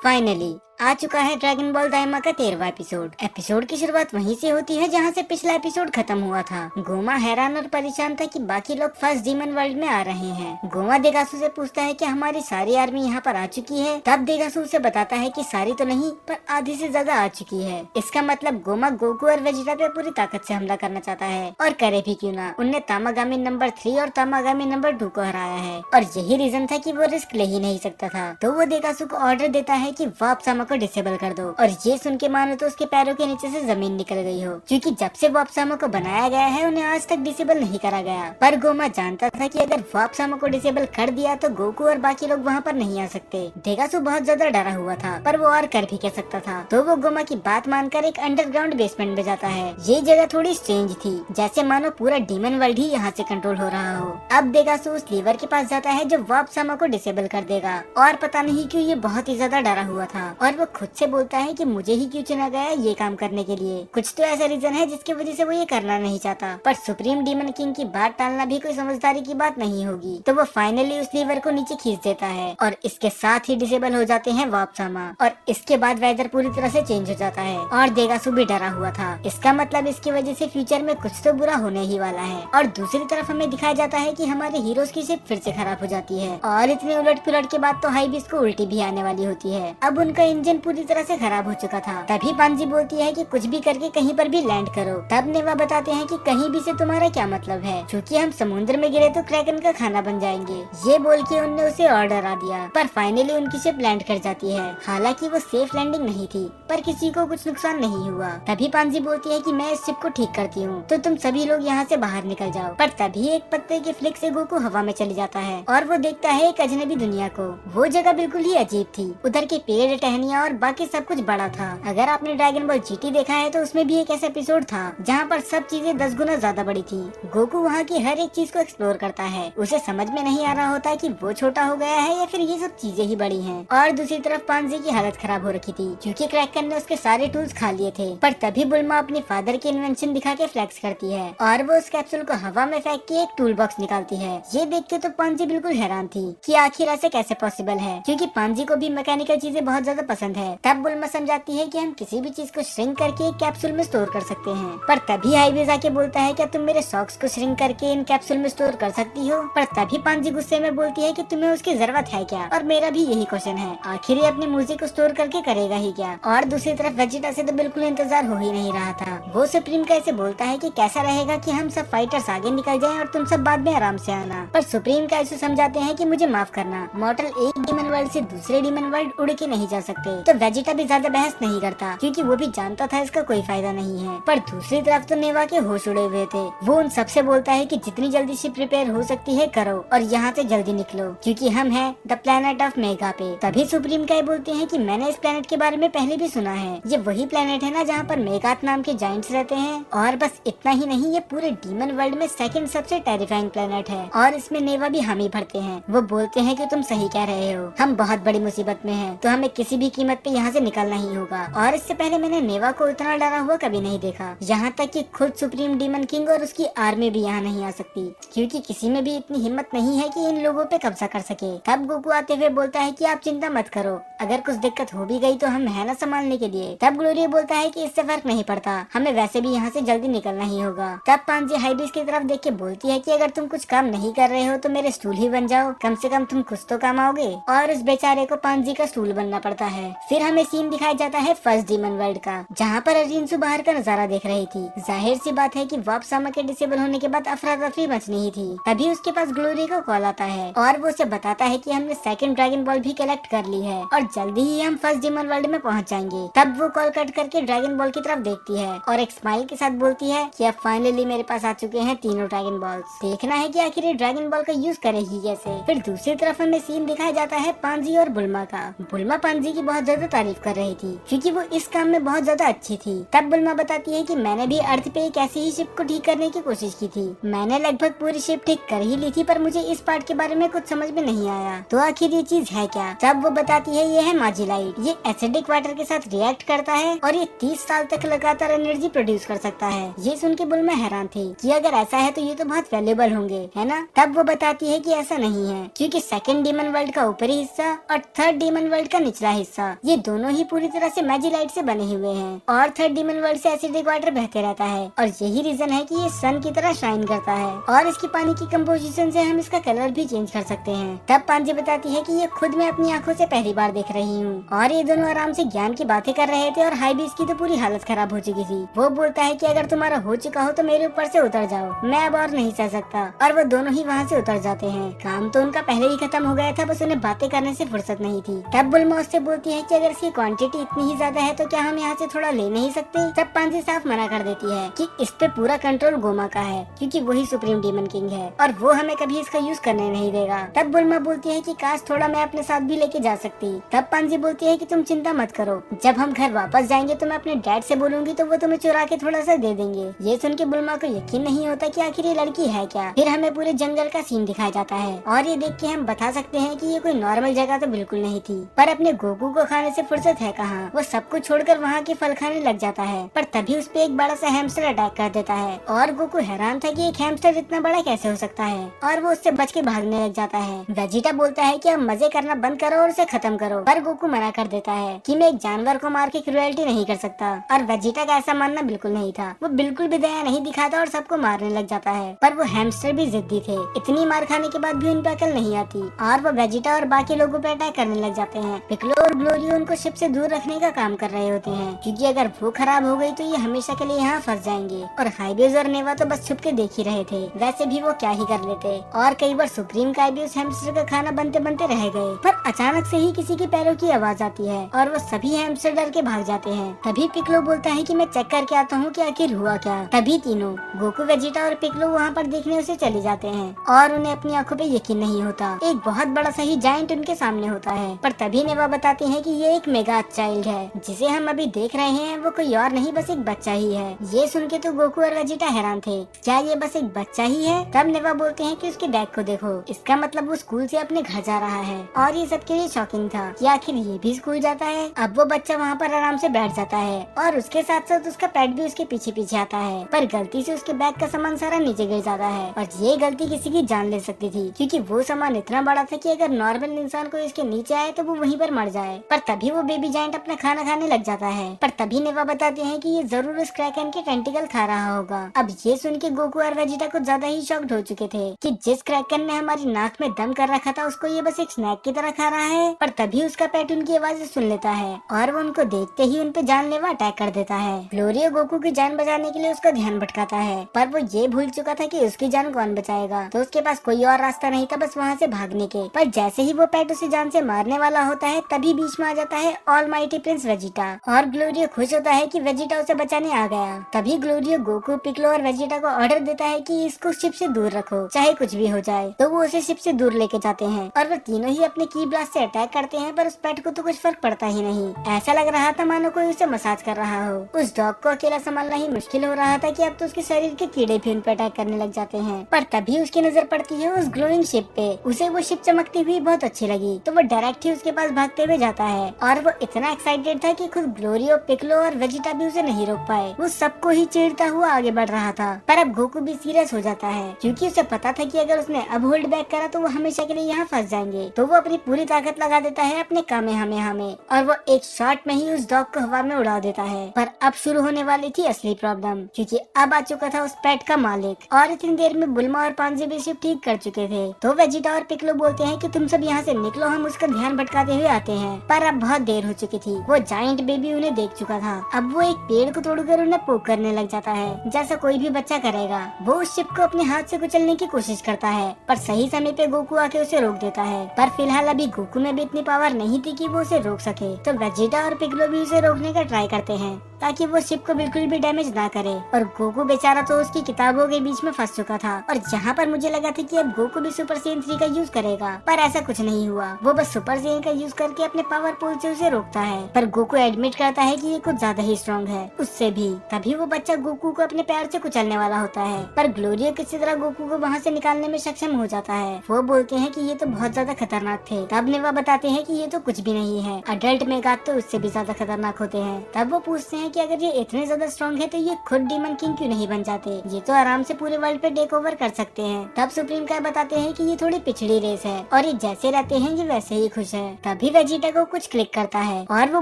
Finally आ चुका है dragon ball दाइमा का 13वां एपिसोड की शुरुआत वहीं से होती है जहां से पिछला एपिसोड खत्म हुआ था। गोमा हैरान और परेशान था कि बाकी लोग फर्स्ट डीमन वर्ल्ड में आ रहे हैं। गोमा देगासू से पूछता है कि हमारी सारी आर्मी यहाँ पर आ चुकी है। तब देगासू उसे बताता है कि सारी तो नहीं पर आधी से ज्यादा आ चुकी है। इसका मतलब गोमा गोकू और वेजिटा पे पूरी ताकत से हमला करना चाहता है और करे भी क्यों ना। उनने तामागामी नंबर 3 और तामागामी नंबर 2 को हराया है और यही रीजन था कि वो रिस्क ले ही नहीं सकता था। तो वो देगासू को ऑर्डर देता है कि वो अपसामा को डिसेबल कर दो और ये सुन के मानो तो उसके पैरों के नीचे से जमीन निकल गई हो, क्योंकि जब से वो अपसामा को बनाया गया है उन्हें आज तक डिसेबल नहीं करा गया। पर गोमा जानता था कि अगर वो अपसामा को डिसेबल कर दिया तो गोकू और बाकी लोग वहाँ पर नहीं आ सकते। देगासू बहुत ज्यादा डरा हुआ था पर वो और कर भी कह सकता था। तो वो गोमा की बात मानकर एक अंडरग्राउंड बेसमेंट में जाता है। ये जगह थोड़ी स्ट्रेंज थी, जैसे मानो पूरा डीमन वर्ल्ड ही यहाँ से कंट्रोल हो रहा हो। अब देगासू उस लीवर के पास जाता है जो वो अपसामा को डिसेबल कर देगा और पता नहीं क्यों ये बहुत ही ज्यादा डरा हुआ था और वो खुद से बोलता है कि मुझे ही क्यों चुना गया ये काम करने के लिए। कुछ तो ऐसा रीजन है जिसकी वजह से वो ये करना नहीं चाहता। पर सुप्रीम डीमन किंग की बात टालना भी कोई समझदारी की बात नहीं होगी। तो वो फाइनली उस लीवर को नीचे खींच देता है और इसके साथ ही डिसेबल हो जाते हैं वापसामा और इसके बाद वेदर पूरी तरह से चेंज हो जाता है और देगासू भी डरा हुआ था। इसका मतलब इसकी वजह से फ्यूचर में कुछ तो बुरा होने ही वाला है। और दूसरी तरफ हमें दिखाया जाता है कि हमारे हीरोज की शिप फिर से खराब हो जाती है और इतनी उलट पुलट के बाद तो हाईबीस को उल्टी भी आने वाली होती है। अब उनका इंजन पूरी तरह से खराब हो चुका था। तभी पांजी बोलती है कि कुछ भी करके कहीं पर भी लैंड करो। तब नेवा बताते हैं कि कहीं भी से तुम्हारा क्या मतलब है, क्योंकि हम समुद्र में गिरे तो क्रैकन का खाना बन जाएंगे। ये बोल के उनने उसे और डरा दिया। पर फाइनली उनकी शिप लैंड कर जाती है। हालांकि वो सेफ लैंडिंग नहीं थी पर किसी को कुछ नुकसान नहीं हुआ। तभी पांजी बोलती है कि मैं इस शिप को ठीक करती हूँ तो तुम सभी लोग यहाँ से बाहर निकल जाओ। पर तभी एक पत्ते के फ्लिक से गोकू हवा में चली जाता है और वो देखता है एक अजनबी दुनिया को। वो जगह बिल्कुल ही अजीब थी। उधर के पेड़ टहनियाँ और बाकी सब कुछ बड़ा था। अगर आपने ड्रैगन बॉल जीटी देखा है तो उसमें भी एक ऐसा एपिसोड था जहाँ पर सब चीजें 10 गुना ज्यादा बड़ी थी। गोकू वहाँ की हर एक चीज को एक्सप्लोर करता है। उसे समझ में नहीं आ रहा होता कि वो छोटा हो गया है या फिर ये सब चीजें ही बड़ी हैं। और दूसरी तरफ पांजी की हालत खराब हो रखी थी क्योंकि क्रैकन ने उसके सारे टूल्स खा लिए थे। पर तभी बुल्मा अपने फादर की इन्वेंशन दिखा के फ्लेक्स करती है और वो उस कैप्सूल को हवा में फेंक के एक टूल बॉक्स निकालती है। ये देख के तो पांजी बिल्कुल हैरान थी कि आखिर ऐसे कैसे पॉसिबल है, क्योंकि पांजी को भी मैकेनिकल चीजें बहुत ज्यादा पसंद है। तब बुल्मा समझाती है कि हम किसी भी चीज को श्रिंक करके एक कैप्सूल में स्टोर कर सकते हैं। पर तभी हाईवेज आके बोलता है क्या तुम मेरे सॉक्स को श्रिंक करके इन कैप्सूल में स्टोर कर सकती हो। पर तभी पांजी गुस्से में बोलती है कि तुम्हें उसकी जरूरत है क्या। और मेरा भी यही क्वेश्चन है, आखिर ये अपनी म्यूजिक को स्टोर करके करेगा ही क्या। और दूसरी तरफ वेजिटा से तो बिल्कुल इंतजार हो ही नहीं रहा था। वो सुप्रीम का ऐसे बोलता है कि कैसा रहेगा कि हम सब फाइटर्स आगे निकल जाएं और तुम सब बाद में आराम से आना। पर सुप्रीम का ऐसे समझाते हैं कि मुझे माफ करना, मॉर्टल एक डीमन वर्ल्ड से दूसरे डीमन वर्ल्ड उड़ के नहीं जा सकते। तो वेजिटा भी ज्यादा बहस नहीं करता क्योंकि वो भी जानता था इसका कोई फायदा नहीं है। पर दूसरी तरफ तो नेवा के होश उड़े हुए थे। वो उन सबसे बोलता है कि जितनी जल्दी शिप रिपेयर हो सकती है करो और यहाँ से जल्दी निकलो क्योंकि हम हैं द प्लेनेट ऑफ मेगा पे। तभी सुप्रीम का बोलते हैं कि मैंने इस प्लेनेट के बारे में पहले भी सुना है। ये वही प्लेनेट है ना जहाँ पर मेगाथ नाम के जाइंट्स रहते हैं। और बस इतना ही नहीं, ये पूरे डीमन वर्ल्ड में सेकंड सबसे टेरिफाइंग प्लेनेट है और इसमें नेवा भी हामी भरते हैं। वो बोलते हैं कि तुम सही कह रहे हो, हम बहुत बड़ी मुसीबत में हैं, तो हमें किसी भी कीमत पे यहाँ से निकलना ही होगा। और इससे पहले मैंने नेवा को इतना डरा हुआ कभी नहीं देखा। यहाँ तक कि खुद सुप्रीम डीमन किंग और उसकी आर्मी भी यहाँ नहीं आ सकती क्योंकि किसी में भी इतनी हिम्मत नहीं है कि इन लोगों पे कब्जा कर सके। तब गोकू आते हुए बोलता है कि आप चिंता मत करो, अगर कुछ दिक्कत हो भी गई तो हम है ना संभालने के लिए। तब ग्लोरिया बोलता है कि इससे फर्क नहीं पड़ता, हमें वैसे भी यहाँ से जल्दी निकलना ही होगा। तब पांजी हाईबीस की तरफ देख के बोलती है कि अगर तुम कुछ काम नहीं कर रहे हो तो मेरे स्टूल ही बन जाओ, कम से कम तुम कुछ तो काम आओगे। और उस बेचारे को पांजी का स्टूल बनना पड़ता है। फिर हमें सीन दिखाया जाता है फर्स्ट डीमन वर्ल्ड का, जहाँ पर अरिंसु बाहर का नजारा देख रही थी। जाहिर सी बात है कि वापसामा के डिसेबल होने के बाद अफरा तफरी मचनी ही थी। तभी उसके पास ग्लोरी का कॉल आता है और वो उसे बताता है कि हमने सेकंड ड्रैगन बॉल भी कलेक्ट कर ली है और जल्दी ही हम फर्स्ट डीमन वर्ल्ड में पहुंच जाएंगे। तब वो कॉल कट करके ड्रैगन बॉल की तरफ देखती है और एक स्माइल के साथ बोलती है कि अब फाइनली मेरे पास आ चुके हैं तीनों ड्रैगन बॉल्स। देखना है कि आखिर ये ड्रैगन बॉल का यूज करेगी कैसे। फिर दूसरी तरफ हमें सीन दिखाया जाता है पांजी और बुल्मा का। बुल्मा पांजी की बहुत ज्यादा तारीफ कर रही थी क्योंकि वो इस काम में बहुत ज्यादा अच्छी थी। तब बुल्मा बताती है कि मैंने भी अर्थ पे एक ऐसी ही शिप को ठीक करने की कोशिश की थी। मैंने लगभग पूरी शिप ठीक कर ही ली थी पर मुझे इस पार्ट के बारे में कुछ समझ में नहीं आया, तो आखिर ये चीज है क्या। तब वो बताती है ये है माजिलाइट। ये एसिडिक वाटर के साथ रिएक्ट करता है और ये 30 साल तक लगातार एनर्जी प्रोड्यूस कर सकता है। ये सुन के बुल्मा हैरान थी कि अगर ऐसा है तो ये तो बहुत वैल्यूएबल होंगे, है ना। तब वो बताती है कि ऐसा नहीं है क्योंकि सेकंड डीमन वर्ल्ड का ऊपरी हिस्सा और थर्ड डीमन वर्ल्ड का निचला हिस्सा ये दोनों ही पूरी तरह से मैजिलाइट से बने हुए हैं और थर्ड डीमन वर्ल्ड से एसिडिक वाटर बहते रहता है और यही रीजन है कि ये सन की तरह शाइन करता है और इसकी पानी की कंपोजिशन से हम इसका कलर भी चेंज कर सकते हैं। तब पांजी बताती है कि ये खुद मैं अपनी आंखों से पहली बार देख रही हूँ और ये दोनों आराम से ज्ञान की बातें कर रहे थे और हाईबीस की तो पूरी हालत खराब हो चुकी थी। वो बोलता है कि अगर तुम्हारा हो चुका हो तो मेरे ऊपर से उतर जाओ, मैं अब और नहीं सह सकता। और वो दोनों ही वहाँ से उतर जाते हैं। काम तो उनका पहले ही खत्म हो गया था, बस उन्हें बातें करने से फुर्सत नहीं थी। तब बुल्मा उससे बोलती है कि अगर इसकी क्वांटिटी इतनी ही ज्यादा है तो क्या हम यहाँ से थोड़ा ले नहीं सकते। तब पांजी साफ मना कर देती है कि इस पे पूरा कंट्रोल गोमा का है क्योंकि वही सुप्रीम डीमन किंग है और वो हमें कभी इसका यूज करने नहीं देगा। तब बुल्मा बोलती है कि काश थोड़ा मैं अपने साथ भी लेके जा सकती। तब पांजी बोलती है कि तुम चिंता मत करो, जब हम घर वापस जाएंगे तो मैं अपने डैड से बोलूंगी तो वो तुम्हें चुरा के थोड़ा सा दे देंगे। ये सुन के बुल्मा को यकीन नहीं होता कि आखिर ये लड़की है क्या। फिर हमें पूरे जंगल का सीन दिखाया जाता है और ये देख के हम बता सकते हैं कि ये कोई नॉर्मल जगह तो बिल्कुल नहीं थी। पर अपने गोकू को खाने से फुर्सत है कहाँ, वो सब कुछ छोड़कर वहाँ के फल खाने लग जाता है। पर तभी उस पे एक बड़ा सा हैमस्टर अटैक कर देता है और गोकू हैरान था कि एक हैमस्टर इतना बड़ा कैसे हो सकता है और वो उससे बच के भागने लग जाता है। वेजिटा बोलता है कि अब मजे करना बंद करो और उसे खत्म करो, पर गोकू मना कर देता है कि मैं एक जानवर को मार के क्रुएल्टी नहीं कर सकता। और वेजिटा का ऐसा मानना बिल्कुल नहीं था, वो बिल्कुल भी दया नहीं दिखाता और सबको मारने लग जाता है। पर वो हैमस्टर भी जिद्दी थे, इतनी मार खाने के बाद भी उन पे अकल नहीं आती और वो वेजिटा और बाकी लोगों पे अटैक करने लग जाते हैं। पिकलो और ग्लोरियो उनको शिप से दूर रखने का काम कर रहे होते हैं क्योंकि अगर वो खराब हो गई तो ये हमेशा के लिए यहाँ फंस जाएंगे। और हाइबेज और नेवा तो बस छुप के देख ही रहे थे, वैसे भी वो क्या ही कर लेते। और कई बार सुप्रीम काई भी उस हैमस्टर का खाना बनते बनते रह गए। पर अचानक से ही किसी के पैरों की आवाज आती है और वो सभी हैमस्टर डर के भाग जाते हैं। तभी पिकलो बोलता है कि मैं चेक करके आता हूँ कि आखिर हुआ क्या। तभी तीनों गोकू, वेजिटा और पिकलो वहाँ पर देखने उसे चले जाते हैं और उन्हें अपनी आंखों पे यकीन नहीं होता। एक बहुत बड़ा सही जायंट उनके सामने होता है। पर तभी नेवा बताते हैं कि ये एक मेगा चाइल्ड है, जिसे हम अभी देख रहे हैं वो कोई और नहीं बस एक बच्चा ही है। ये सुन के तो गोकू और वेजिटा हैरान थे, क्या ये बस एक बच्चा ही है। तब नेवा बोलते हैं कि उसके बैग को देखो, इसका मतलब वो स्कूल से अपने घर जा रहा है। और ये सबके लिए शॉकिंग था कि आखिर ये भी स्कूल जाता है। अब वो बच्चा वहाँ पर आराम से बैठ जाता है और उसके साथ साथ उसका पेट भी उसके पीछे पीछे आता है। पर गलती से उसके बैग का सामान सारा नीचे गिर जाता है और ये गलती किसी की जान ले सकती थी क्योंकि वो सामान इतना बड़ा था कि अगर नॉर्मल इंसान को इसके नीचे आए तो वो वहीं पर मर जाए। पर तभी वो बेबी जायंट अपना खाना खाने लग जाता है। पर तभी नेवा बताते हैं कि ये जरूर उस क्रैकन के टेंटिकल खा रहा होगा। अब ये सुन के गोकू और वेजिटा कुछ ज्यादा ही शॉक्ड हो चुके थे कि जिस क्रैकन ने हमारी नाक में दम कर रखा था उसको ये बस एक स्नैक की तरह खा रहा है। पर तभी उसका पेट उनकी आवाज़ें सुन लेता है और वो उनको देखते ही उन पे जानलेवा अटैक कर देता है। ग्लोरियो गोकू की जान बचाने के लिए उसका ध्यान भटकाता है, पर वो ये भूल चुका था कि उसकी जान कौन बचाएगा, तो उसके पास कोई और रास्ता नहीं था बस वहाँ से भागने के। पर जैसे ही वो पेट उसे जान से मारने वाला होता है तभी बीच में आ जाता है ऑलमाइटी प्रिंस वेजिटा और ग्लोरियो खुश होता है कि वेजिटा उसे बचाने आ गया। तभी ग्लोरियो गोकू, पिकलो और वेजिटा को ऑर्डर देता है कि इसको शिप से दूर रखो चाहे कुछ भी हो जाए। तो वो उसे शिप से दूर लेके जाते हैं और वो तीनों ही अपने की ब्लास्ट से अटैक करते हैं। पर उस पेट को तो कुछ फर्क पड़ता ही नहीं, ऐसा लग रहा था मानो कोई उसे मसाज कर रहा हो। उस डॉग को अकेला संभालना ही मुश्किल हो रहा था कि अब तो उसके शरीर के कीड़े भी उन पर अटैक करने लग जाते हैं। पर तभी उसकी नजर पड़ती है उस ग्लोइंग शिप पे। उसे वो शिप चमकती हुई बहुत अच्छी लगी तो वो डायरेक्ट ही उसके पास भागते हुए जाता है और वो इतना एक्साइटेड था कि खुद ग्लोरियो, पिकलो और वेजिटा भी उसे नहीं रोक पाए। वो सबको ही चीरता हुआ आगे बढ़ रहा था। पर अब गोकू भी सीरियस हो जाता है क्योंकि उसे पता था कि अगर उसने अब होल्ड बैक करा तो वो हमेशा के लिए यहाँ फंस जाएंगे। तो वो अपनी पूरी ताकत लगा देता है अपने कामेहामेहा में और वो एक शॉट में ही उस डॉग को हवा में उड़ा देता है। पर अब शुरू होने वाली थी असली प्रॉब्लम क्योंकि अब आ चुका था उस पेट का मालिक और इतनी देर में बुल्मा और पांजी भी शिप ठीक कर चुके थे। तो वेजिटा और पिकलो बोलते हैं कि तुम सब यहाँ से निकलो, हम उसका ध्यान भटकाते हुए आते हैं। पर अब बहुत देर हो चुकी थी, वो जायंट बेबी उन्हें देख चुका था। अब वो एक पेड़ को तोड़कर उन्हें पोक करने लग जाता है जैसा कोई भी बच्चा करेगा। वो उस शिप को अपने हाथ से कुचलने की कोशिश करता है पर सही समय पे गोकू आके उसे रोक देता है। पर फिलहाल अभी गोकू में भी इतनी पावर नहीं थी कि वो उसे रोक सके। तो वेजिटा और पिकलो भी उसे रोकने का ट्राई करते हैं ताकि वो शिप को बिल्कुल भी डैमेज ना करे। और गोकू बेचारा तो उसकी किताबों के बीच में फंस चुका था और जहाँ पर मुझे लगा था कि अब गोकू भी सुपर सेन 3 का यूज करेगा, पर ऐसा कुछ नहीं हुआ। वो बस सुपर सेन का यूज करके अपने पावर पूल से उसे रोकता है। पर गोकू एडमिट करता है कि ये कुछ ज्यादा ही स्ट्रॉन्ग है उससे भी। तभी वो बच्चा गोकू को अपने पैर से कुचलने वाला होता है पर ग्लोरियो किसी तरह गोकू को वहाँ से निकालने में सक्षम हो जाता है। वो बोलते हैं कि ये तो बहुत ज्यादा खतरनाक थे। तब नेवा बताते हैं कि ये तो कुछ भी नहीं है, अडल्ट मेगाथ तो उससे भी ज्यादा खतरनाक होते हैं। तब वो पूछते हैं कि अगर ये इतने ज्यादा स्ट्रॉन्ग है तो ये खुद डीमन किंग क्यों नहीं बन जाते, ये तो आराम से पूरे वर्ल्ड पे टेक ओवर कर सकते हैं। तब सुप्रीम काय बताते हैं कि ये थोड़ी पिछड़ी रेस है और ये जैसे रहते हैं ये वैसे ही खुश है। तभी वेजिटा को कुछ क्लिक करता है और वो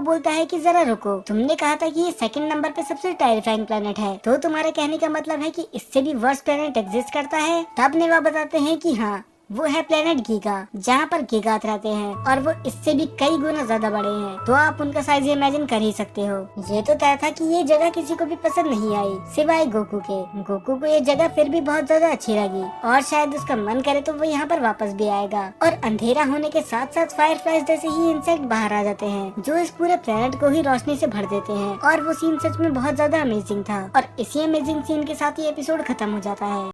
बोलता है कि जरा रुको, तुमने कहा था कि ये सेकंड नंबर पे सबसे टेरिफाइंग प्लेनेट है, तो तुम्हारे कहने का मतलब है कि इससे भी वर्स्ट प्लेनेट एग्जिस्ट करता है। तब नेवा बताते हैं कि हाँ, वो है प्लेनेट गीगा, जहाँ पर गीगात रहते हैं और वो इससे भी कई गुना ज्यादा बड़े हैं। तो आप उनका साइज इमेजिन कर ही सकते हो। ये तो तय था कि ये जगह किसी को भी पसंद नहीं आई सिवाय गोकू के। गोकू को ये जगह फिर भी बहुत ज्यादा अच्छी लगी और शायद उसका मन करे तो वो यहाँ पर वापस भी आएगा। और अंधेरा होने के साथ साथ फायरफ्लाइज जैसे ही इंसेक्ट बाहर आ जाते हैं जो इस पूरे प्लेनेट को ही रोशनी से भर देते हैं। और वो सीन सच में बहुत ज्यादा अमेजिंग था और इसी अमेजिंग सीन के साथ ये एपिसोड खत्म हो जाता है।